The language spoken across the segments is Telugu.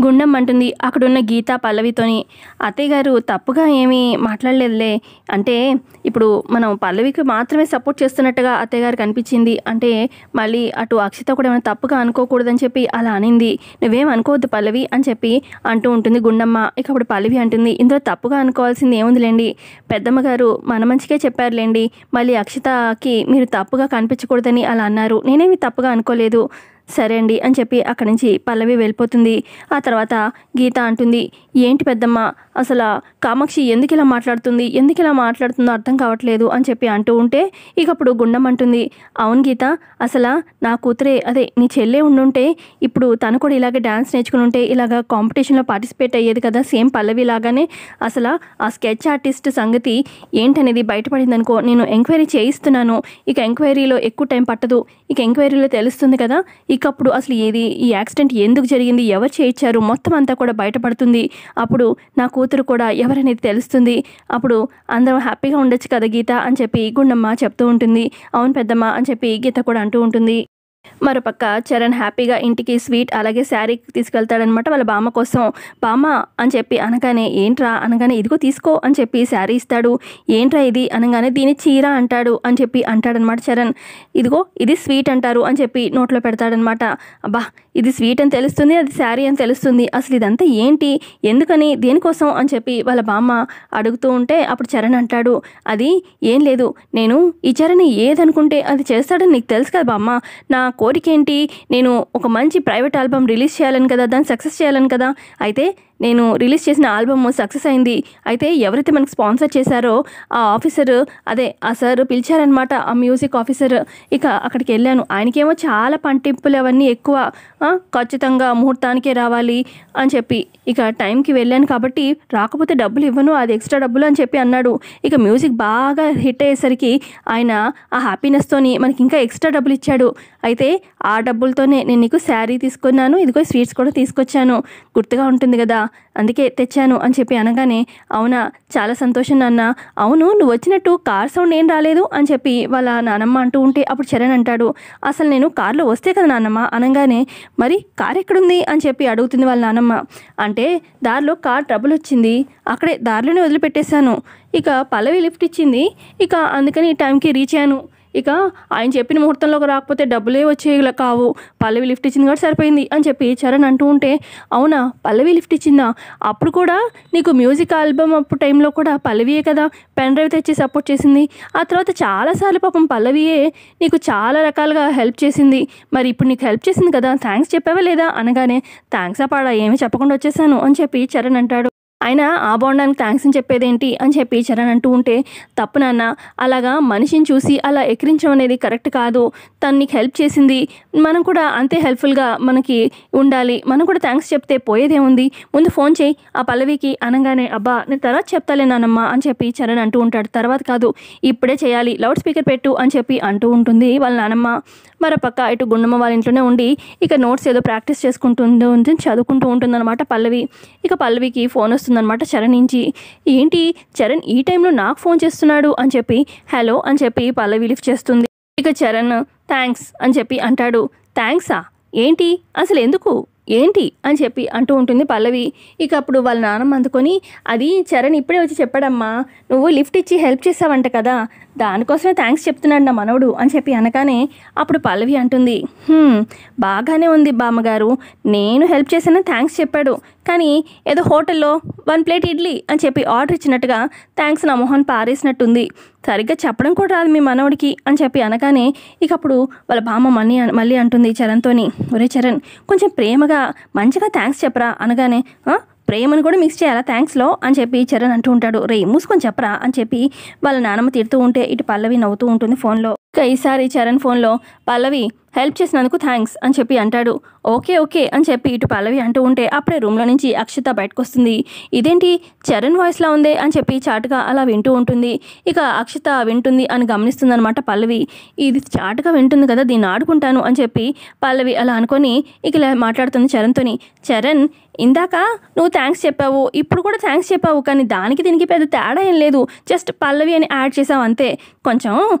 గుండం అంటుంది అక్కడున్న గీత పల్లవితోని. అత్తయ్య గారు తప్పుగా ఏమీ మాట్లాడలేదులే. అంటే ఇప్పుడు మనం పల్లవికి మాత్రమే సపోర్ట్ చేస్తున్నట్టుగా అత్తయ్య గారికి అనిపించింది. అంటే మళ్ళీ అటు అక్షిత కూడా ఏమైనా తప్పుగా అనుకోకూడదని చెప్పి అలా అనింది. నువ్వేం అనుకోవద్దు పల్లవి అని చెప్పి అంటూ ఉంటుంది గుండమ్మ. ఇక అప్పుడు పల్లవి అంటుంది, ఇందులో తప్పుగా అనుకోవాల్సింది ఏముందిలేండి, పెద్దమ్మ గారు మన మంచికే చెప్పారులేండి. మళ్ళీ అక్షితకి మీరు తప్పుగా కనిపించకూడదని అలా అన్నారు. నేనేమి తప్పుగా అనుకోలేదు. సరే అండి అని చెప్పి అక్కడి నుంచి పల్లవి వెళ్ళిపోతుంది. ఆ తర్వాత గీత అంటుంది, ఏంటి పెద్దమ్మ అసలు కామాక్షి ఎందుకు ఇలా మాట్లాడుతుందో అర్థం కావట్లేదు అని చెప్పి అంటూ ఉంటే ఇక అప్పుడు గుండం అంటుంది, అవును గీత, అసలు నా కూతురే అదే నీ చెల్లె ఉండుంటే ఇప్పుడు తను కూడా ఇలాగే డ్యాన్స్ నేర్చుకుని ఉంటే ఇలాగ కాంపిటీషన్లో పార్టిసిపేట్ అయ్యేది కదా, సేమ్ పల్లవి లాగానే. అసలు ఆ స్కెచ్ ఆర్టిస్ట్ సంగతి ఏంటనేది బయటపడింది అనుకో, నేను ఎంక్వైరీ చేయిస్తున్నాను. ఇక ఎంక్వైరీలో ఎక్కువ టైం పట్టదు. ఇక ఎంక్వైరీలో తెలుస్తుంది కదా ఇక అప్పుడు అసలు ఈ యాక్సిడెంట్ ఎందుకు జరిగింది, ఎవరు చేయించారు, మొత్తం అంతా కూడా బయటపడుతుంది. అప్పుడు నా కూతురు కూడా ఎవరనేది తెలుస్తుంది. అప్పుడు అందరం హ్యాపీగా ఉండొచ్చు కదా గీత అని చెప్పి గుండమ్మ చెప్తూ ఉంటుంది. అవును పెద్దమ్మ అని చెప్పి గీత కూడా అంటూ ఉంటుంది. మరోపక్క చరణ్ హ్యాపీగా ఇంటికి స్వీట్ అలాగే శారీ తీసుకెళ్తాడనమాట వాళ్ళ బామ్మ కోసం. బామ్మ అని చెప్పి అనగానే ఏంట్రా అనగానే ఇదిగో తీసుకో అని చెప్పి శారీ ఇస్తాడు. ఏంట్రా ఇది అనగానే దీని చీర అంటాడు అని చెప్పి అంటాడనమాట చరణ్. ఇదిగో ఇది స్వీట్ అంటారు అని చెప్పి నోట్లో పెడతాడనమాట. అబ్బా ఇది స్వీట్ అని తెలుస్తుంది, అది శారీ అని తెలుస్తుంది, అసలు ఇదంతా ఏంటి, ఎందుకని, దేనికోసం అని చెప్పి వాళ్ళ బామ్మ అడుగుతూ ఉంటే అప్పుడు చరణ్ అంటాడు, అది ఏం లేదు, నేను ఈ చరణ్ ఏదనుకుంటే అది చేస్తాడని నీకు తెలుసు కదా బామ్మ, నా కోరిక ఏంటి, నేను ఒక మంచి ప్రైవేట్ ఆల్బమ్ రిలీజ్ చేయాలని కదా, దాన్ని సక్సెస్ చేయాలని కదా. అయితే నేను రిలీజ్ చేసిన ఆల్బమ్ సక్సెస్ అయింది. అయితే ఎవరైతే మనకు స్పాన్సర్ చేశారో ఆ ఆఫీసర్ అదే ఆ సార్ పిలిచారనమాట, ఆ మ్యూజిక్ ఆఫీసర్. ఇక అక్కడికి వెళ్ళాను. ఆయనకేమో చాలా పంటింపులు అవన్నీ ఎక్కువ, ఖచ్చితంగా ముహూర్తానికే రావాలి అని చెప్పి. ఇక టైంకి వెళ్ళాను కాబట్టి రాకపోతే డబ్బులు ఇవ్వను, అది ఎక్స్ట్రా డబ్బులు అని చెప్పి అన్నాడు. ఇక మ్యూజిక్ బాగా హిట్ అయ్యేసరికి ఆయన ఆ హ్యాపీనెస్తోని మనకి ఇంకా ఎక్స్ట్రా డబ్బులు ఇచ్చాడు. అయితే ఆ డబ్బులతోనే నేను నీకు శారీ తీసుకున్నాను, ఇదిగో స్వీట్స్ కూడా తీసుకొచ్చాను, గుర్తుగా ఉంటుంది కదా అందుకే తెచ్చాను అని చెప్పి అనగానే, అవునా చాలా సంతోషం నాన్న, అవును నువ్వు వచ్చినట్టు కార్ సౌండ్ ఏం రాలేదు అని చెప్పి వాళ్ళ నానమ్మ అంటూ ఉంటే అప్పుడు చరణ్ అంటాడు, అసలు నేను కార్లో వస్తే కదా నాన్నమ్మ అనగానే, మరి కార్ ఎక్కడుంది అని చెప్పి అడుగుతుంది వాళ్ళ నానమ్మ. అంటే దారిలో కార్ ట్రబుల్ వచ్చింది, అక్కడే దారిలోనే వదిలిపెట్టేశాను. ఇక పల్లవి లిఫ్ట్ ఇచ్చింది, ఇక అందుకని ఈ టైంకి రీచ్ అయ్యాను. ఇక ఆయన చెప్పిన ముహూర్తంలోకి రాకపోతే డబ్బులే వచ్చేలా కావు, పల్లవి లిఫ్ట్ ఇచ్చింది కూడా సరిపోయింది అని చెప్పి చరణ్ అంటూ ఉంటే, అవునా పల్లవి లిఫ్ట్ ఇచ్చిందా, అప్పుడు కూడా నీకు మ్యూజిక్ ఆల్బమ్ అప్పుడు టైంలో కూడా పల్లవియే కదా పెన్ డ్రైవ్ తెచ్చి సపోర్ట్ చేసింది, ఆ తర్వాత చాలాసార్లు పాపం పల్లవియే నీకు చాలా రకాలుగా హెల్ప్ చేసింది, మరి ఇప్పుడు నీకు హెల్ప్ చేసింది కదా థ్యాంక్స్ చెప్పావా లేదా అనగానే, థ్యాంక్స్ పాడా ఏమీ చెప్పకుండా వచ్చేసాను అని చెప్పి చరణ్ అంటాడు. ఆయన ఆ బాండానికి థ్యాంక్స్ అని చెప్పేదేంటి అని చెప్పి చరణ్ అంటూ ఉంటే, తప్పు నాన్న, అలాగా మనిషిని చూసి అలా ఎక్కిరించడం అనేది కరెక్ట్ కాదు, తను నీకు హెల్ప్ చేసింది, మనం కూడా అంతే హెల్ప్ఫుల్గా మనకి ఉండాలి, మనం కూడా థ్యాంక్స్ చెప్తే పోయేదేముంది, ముందు ఫోన్ చేయి ఆ పల్లవికి అనగానే, అబ్బా నేను తర్వాత చెప్తాలే నానమ్మ అని చెప్పి చరణ్ అంటూ ఉంటాడు. తర్వాత కాదు ఇప్పుడే చేయాలి, లౌడ్ స్పీకర్ పెట్టు అని చెప్పి అంటూ ఉంటుంది వాళ్ళ నానమ్మ. మరోపక్క ఇటు గుండమ్మ వాళ్ళ ఇంట్లోనే ఉండి ఇక నోట్స్ ఏదో ప్రాక్టీస్ చదువుకుంటూ ఉంటుందన్నమాట పల్లవి. ఇక పల్లవికి ఫోన్ వస్తుందన్నమాట చరణ్ నుంచి. ఏంటి చరణ్ ఈ టైంలో నాకు ఫోన్ చేస్తున్నాడు అని చెప్పి హలో అని చెప్పి పల్లవి లిఫ్ట్ చేస్తుంది. ఇక చరణ్ థ్యాంక్స్ అని చెప్పి అంటాడు. థ్యాంక్సా ఏంటి, అసలు ఎందుకు, ఏంటి అని చెప్పి అంటూ ఉంటుంది పల్లవి. ఇక అప్పుడు వాళ్ళ నాన్నమ్మ అందుకొని, అది చరణ్ ఇప్పుడే వచ్చి చెప్పాడమ్మా, నువ్వు లిఫ్ట్ ఇచ్చి హెల్ప్ చేసావంట కదా, దానికోసమే థ్యాంక్స్ చెప్తున్నాడు నా మనవడు అని చెప్పి అనగానే అప్పుడు పల్లవి అంటుంది, బాగానే ఉంది బామ్మగారు, నేను హెల్ప్ చేశాను థ్యాంక్స్ చెప్పాడు, కానీ ఏదో హోటల్లో 1 ప్లేట్ ఇడ్లీ అని చెప్పి ఆర్డర్ ఇచ్చినట్టుగా థ్యాంక్స్ నా మొహన్ పారేసినట్టుంది, సరిగ్గా చెప్పడం కూడా రాదు మీ మనవడికి అని చెప్పి అనగానే ఇక అప్పుడు వాళ్ళ బామ్మ మళ్ళీ అంటుంది చరణ్తోని, ఒరే చరణ్ కొంచెం ప్రేమగా మంచిగా థ్యాంక్స్ చెప్పరా అనగానే, ప్రేమను కూడా మిక్స్ చేయాలా థ్యాంక్స్లో అని చెప్పి చరణ్ అంటూ ఉంటాడు. రే మూసుకొని చెప్పరా అని చెప్పి వాళ్ళ నానమ్మ తిడుతూ ఉంటే ఇటు పల్లవి నవ్వుతూ ఉంటుంది ఫోన్లో. ఇక ఈసారి చరణ్ ఫోన్లో, పల్లవి హెల్ప్ చేసినందుకు థ్యాంక్స్ అని చెప్పి అంటాడు. ఓకే ఓకే అని చెప్పి ఇటు పల్లవి అంటూ ఉంటే అప్పుడే రూమ్లో నుంచి అక్షిత బయటకు వస్తుంది. ఇదేంటి చరణ్ వాయిస్లా ఉందే అని చెప్పి చాటుగా అలా వింటూ ఉంటుంది. ఇక అక్షిత వింటుంది అని గమనిస్తుంది అనమాట పల్లవి. ఇది చాటుగా వింటుంది కదా, దీన్ని ఆడుకుంటాను అని చెప్పి పల్లవి అలా అనుకొని ఇక ఇలా మాట్లాడుతుంది చరణ్తోని. చరణ్ ఇందాక నువ్వు థ్యాంక్స్ చెప్పావు, ఇప్పుడు కూడా థ్యాంక్స్ చెప్పావు, కానీ దీనికి పెద్ద తేడా ఏం లేదు, జస్ట్ పల్లవి అని యాడ్ చేసావు అంతే, కొంచెం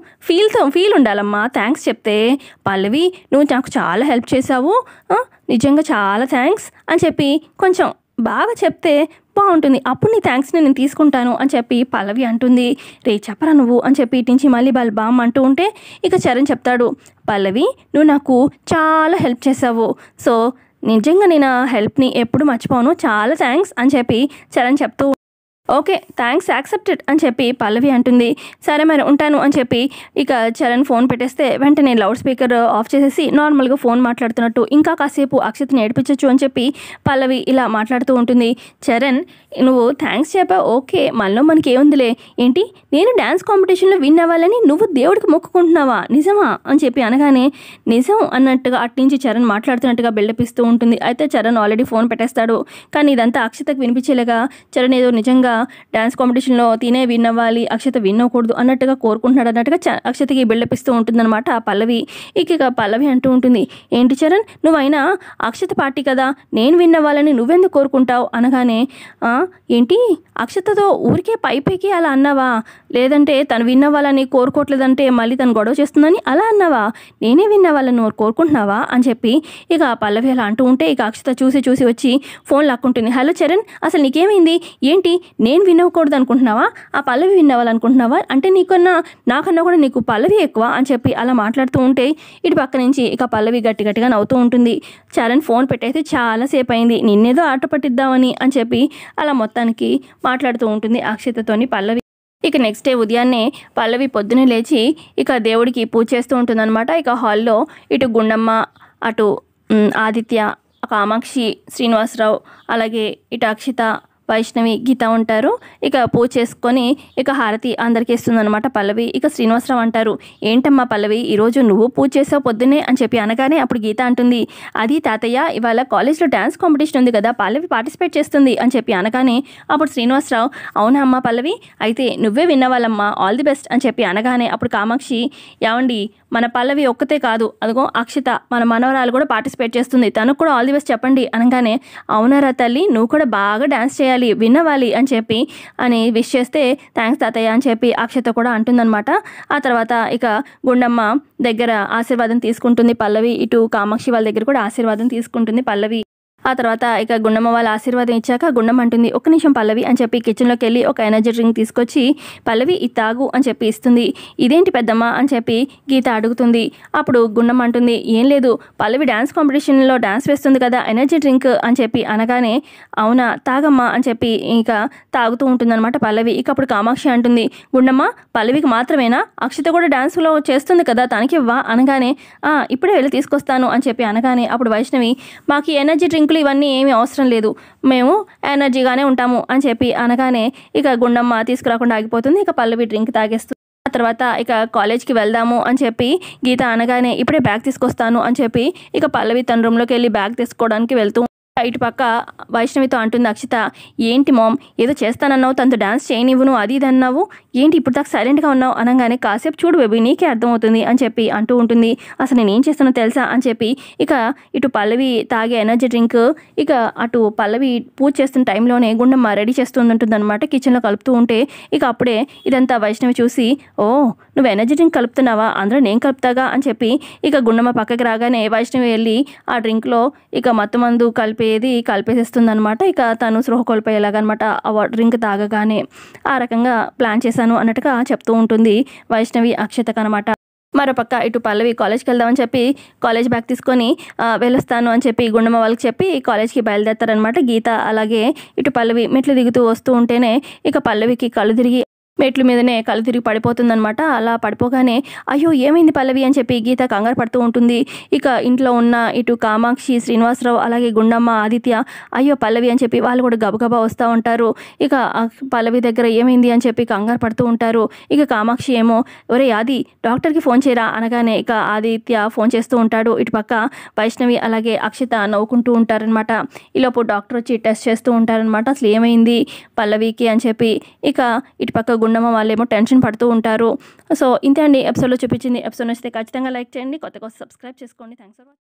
ఫీల్ ఫీల్ ఉండాలమ్మా థ్యాంక్స్ చెప్తే. పల్లవి నువ్వు నాకు చాలా హెల్ప్ చేశావు, నిజంగా చాలా థ్యాంక్స్ అని చెప్పి కొంచెం బాగా చెప్తే బాగుంటుంది. అప్పుడు నీ థ్యాంక్స్ని నేను తీసుకుంటాను అని చెప్పి పల్లవి అంటుంది. రే చెప్పరా నువ్వు అని చెప్పి ఇటు నుంచి మళ్ళీ వాళ్ళ బామ్మ అంటూ ఉంటే ఇక చరణ్ చెప్తాడు, పల్లవి నువ్వు నాకు చాలా హెల్ప్ చేసావు, సో నిజంగా నేను ఆ హెల్ప్ని ఎప్పుడు మర్చిపోను, చాలా థ్యాంక్స్ అని చెప్పి చరణ్ చెప్తూ ఓకే థ్యాంక్స్ యాక్సెప్టెడ్ అని చెప్పి పల్లవి అంటుంది. సరే మరి ఉంటాను అని చెప్పి ఇక చరణ్ ఫోన్ పెట్టేస్తే వెంటనే లౌడ్ స్పీకర్ ఆఫ్ చేసేసి నార్మల్గా ఫోన్ మాట్లాడుతున్నట్టు ఇంకా కాసేపు అక్షతని ఏడిపించచ్చు అని చెప్పి పల్లవి ఇలా మాట్లాడుతూ ఉంటుంది. చరణ్ నువ్వు థ్యాంక్స్ చెప్పావు ఓకే, మనలో మనకి ఏముందిలే, ఏంటి నేను డ్యాన్స్ కాంపిటీషన్లో విన్ అవ్వాలని నువ్వు దేవుడికి మొక్కుకుంటున్నావా, నిజమా అని చెప్పి అనగానే నిజం అన్నట్టుగా అటు నుంచి చరణ్ మాట్లాడుతున్నట్టుగా బిల్డప్ ఇస్తూ ఉంటుంది. అయితే చరణ్ ఆల్రెడీ ఫోన్ పెట్టేస్తాడు. కానీ ఇదంతా అక్షతకు వినిపించేలాగా చరణ్ ఏదో నిజంగా డాన్స్ కాంపిటీషన్లో తినే విన్ అవ్వాలి, అక్షత విన్ అవ్వకూడదు అన్నట్టుగా కోరుకుంటున్నాడు అన్నట్టుగా అక్షతకి బిల్డప్ ఇస్తూ ఉంటుందన్నమాట ఆ పల్లవి. ఇక పల్లవి అంటూ ఉంటుంది, ఏంటి చరణ్ నువ్వైనా అక్షత పార్టీ కదా, నేను విన్ అవ్వాలని నువ్వెందుకు కోరుకుంటావు అనగానే ఏంటి అక్షతతో ఊరికే పైకి అలా అన్నావా, లేదంటే తను విన్ అవ్వాలని కోరుకోవట్లేదంటే మళ్ళీ తను గొడవ చేస్తుందని అలా అన్నావా, నేనే విన్ అవ్వాలని నువ్వు కోరుకుంటున్నావా అని చెప్పి ఇక పల్లవి అలా అంటూ ఉంటే ఇక అక్షత చూసి వచ్చి ఫోన్ లాక్కుంటుంది. హలో చరణ్ అసలు నీకేమైంది, ఏంటి నేను విన్ అవ్వకూడదు అనుకుంటున్నావా, ఆ పల్లవి విన్ అవ్వాలనుకుంటున్నావా, అంటే నాకన్నా కూడా నీకు పల్లవి ఎక్కువ అని చెప్పి అలా మాట్లాడుతూ ఉంటే ఇటు పక్క నుంచి ఇక పల్లవి గట్టిగా నవ్వుతూ ఉంటుంది. చరణ్ ఫోన్ పెట్టేసి చాలాసేపు అయింది, నిన్నేదో ఆట పట్టిద్దామని అని చెప్పి అలా మొత్తానికి మాట్లాడుతూ ఉంటుంది అక్షతతోని పల్లవి. ఇక నెక్స్ట్ డే ఉదయాన్నే పల్లవి పొద్దునే లేచి ఇక దేవుడికి పూజ చేస్తూ ఉంటుందన్నమాట. ఇక హాల్లో ఇటు గుండమ్మ, అటు ఆదిత్య, కామాక్షి, శ్రీనివాసరావు, అలాగే ఇటు అక్షిత, వైష్ణవి, గీత ఉంటారు. ఇక పూజ చేసుకొని ఇక హారతి అందరికీ ఇస్తుందన్నమాట పల్లవి. ఇక శ్రీనివాసరావు అంటారు, ఏంటమ్మా పల్లవి ఈరోజు నువ్వు పూజ చేసావు పొద్దున్నే అని చెప్పి అనగానే అప్పుడు గీత అంటుంది, అది తాతయ్య ఇవాళ కాలేజ్లో డ్యాన్స్ కాంపిటీషన్ ఉంది కదా, పల్లవి పార్టిసిపేట్ చేస్తుంది అని చెప్పి అనగానే అప్పుడు శ్రీనివాసరావు అవునా అమ్మా పల్లవి, అయితే నువ్వే విన్నవాళ్ళమ్మా, ఆల్ ది బెస్ట్ అని చెప్పి అనగానే అప్పుడు కామాక్షి, ఏమండి మన పల్లవి ఒక్కతే కాదు, అదిగో అక్షిత మన మనవరాలు కూడా పార్టిసిపేట్ చేస్తుంది, తనకు కూడా ఆల్ ది బెస్ట్ చెప్పండి అనగానే అవునారా తల్లి నువ్వు కూడా బాగా డ్యాన్స్ చేయాలి, విన్నవాలి అని చెప్పి విష్ చేస్తే థ్యాంక్స్ తాతయ్య అని చెప్పి అక్షత కూడా అంటుందన్నమాట. ఆ తర్వాత ఇక గుండమ్మ దగ్గర ఆశీర్వాదం తీసుకుంటుంది పల్లవి, ఇటు కామాక్షి వాళ్ళ దగ్గర కూడా ఆశీర్వాదం తీసుకుంటుంది పల్లవి. ఆ తర్వాత ఇక గుండమ్మ వాళ్ళ ఆశీర్వాదం ఇచ్చాక గుండమ్మ అంటుంది, ఒక్క నిమిషం పల్లవి అని చెప్పి కిచెన్లోకి వెళ్ళి ఒక ఎనర్జీ డ్రింక్ తీసుకొచ్చి పల్లవి ఇది తాగు అని చెప్పి ఇస్తుంది. ఇదేంటి పెద్దమ్మ అని చెప్పి గీత అడుగుతుంది. అప్పుడు గుండమ్మ అంటుంది, ఏం లేదు పల్లవి డ్యాన్స్ కాంపిటీషన్లో డ్యాన్స్ వేస్తుంది కదా ఎనర్జీ డ్రింక్ అని చెప్పి అనగానే అవునా తాగమ్మా అని చెప్పి ఇక తాగుతూ ఉంటుందన్నమాట పల్లవి. ఇక అప్పుడు కామాక్షి అంటుంది, గుండమ్మ పల్లవికి మాత్రమేనా, అక్షిత కూడా డ్యాన్స్లో చేస్తుంది కదా తనకి ఇవ్వా అనగానే ఇప్పుడే వెళ్ళి తీసుకొస్తాను అని చెప్పి అనగానే అప్పుడు వైష్ణవి, మాకు ఎనర్జీ డ్రింక్ ఇవన్నీ ఏమీ అవసరం లేదు, మేము ఎనర్జీగానే ఉంటాము అని చెప్పి అనగానే ఇక గుండమ్మ తీసుకురాకుండా ఆగిపోతుంది. ఇక పల్లవి డ్రింక్ తాగేస్తుంది. ఆ తర్వాత ఇక కాలేజ్కి వెళ్దాము అని చెప్పి గీత అనగానే ఇప్పుడే బ్యాగ్ తీసుకొస్తాను అని చెప్పి ఇక పల్లవి తన రూమ్లోకి వెళ్ళి బ్యాగ్ తీసుకోవడానికి వెళ్తూ ఇటు పక్క వైష్ణవితో అంటుంది అక్షిత, ఏంటి మామ్ ఏదో చేస్తానన్నావు, తనతో డ్యాన్స్ చేయనివ్వను అది ఇది అన్నావు, ఏంటి ఇప్పుడు దాకా సైలెంట్గా ఉన్నావు అనగానే కాసేపు చూడు బేబీ నీకే అర్థమవుతుంది అని చెప్పి అంటూ ఉంటుంది. అసలు నేను ఏం చేస్తానో తెలుసా అని చెప్పి ఇక ఇటు పల్లవి తాగే ఎనర్జీ డ్రింక్ ఇక అటు పల్లవి పూజ చేస్తున్న టైంలోనే గుండమ్మ రెడీ చేస్తుంటుంది అనమాట కిచెన్లో కలుపుతూ ఉంటే ఇక అప్పుడే ఇదంతా వైష్ణవి చూసి, ఓ నువ్వు ఎనర్జీ డ్రింక్ కలుపుతున్నావా, అందులో నేను కలుపుతాగా అని చెప్పి ఇక గుండమ్మ పక్కకి రాగానే వైష్ణవి వెళ్ళి ఆ డ్రింక్లో ఇక మత్తు మందు కలిపేసేస్తుంది అనమాట. ఇక తను స్పృహ కోల్పోయేలాగనమాట ఆ డ్రింక్ తాగగానే ఆ రకంగా ప్లాన్ చేశాను అన్నట్టుగా చెప్తూ ఉంటుంది వైష్ణవి అక్షతకు అనమాట. మరోపక్క ఇటు పల్లవి కాలేజ్కి వెళ్దామని చెప్పి కాలేజ్ బ్యాగ్ తీసుకొని వెళ్ళొస్తాను అని చెప్పి గుండమ్మ వాళ్ళకి చెప్పి కాలేజ్కి బయలుదేరతారనమాట. గీత అలాగే ఇటు పల్లవి మెట్లు దిగుతూ వస్తూ ఉంటేనే ఇక పల్లవికి కళ్ళు తిరిగి మెట్ల మీదనే కళ్ళు తిరిగి పడిపోతుందనమాట. అలా పడిపోగానే అయ్యో ఏమైంది పల్లవి అని చెప్పి గీత కంగారు పడుతూ ఉంటుంది. ఇక ఇంట్లో ఉన్న ఇటు కామాక్షి, శ్రీనివాసరావు అలాగే గుండమ్మ, ఆదిత్య అయ్యో పల్లవి అని చెప్పి వాళ్ళు కూడా గబగబా వస్తూ ఉంటారు. ఇక పల్లవి దగ్గర ఏమైంది అని చెప్పి కంగారు పడుతూ ఉంటారు. ఇక కామాక్షి ఏమో ఒరే ఆది డాక్టర్కి ఫోన్ చేయరా అనగానే ఇక ఆదిత్య ఫోన్ చేస్తూ ఉంటాడు. ఇటు పక్క వైష్ణవి అలాగే అక్షిత నవ్వుకుంటూ ఉంటారనమాట. ఈలోపు డాక్టర్ వచ్చి టెస్ట్ చేస్తూ ఉంటారనమాట అసలు ఏమైంది పల్లవికి అని చెప్పి. ఇక ఇటు పక్క గుండమ్మ వాళ్ళేమో టెన్షన్ పడుతూ ఉంటారు. సో ఇంతే అండి ఎపిసోడ్లో చూపించింది. ఎపిసోడ్ నచ్చితే ఖచ్చితంగా లైక్ చేయండి, కొత్తగా సబ్స్క్రైబ్ చేసుకోండి. Thanks for watching.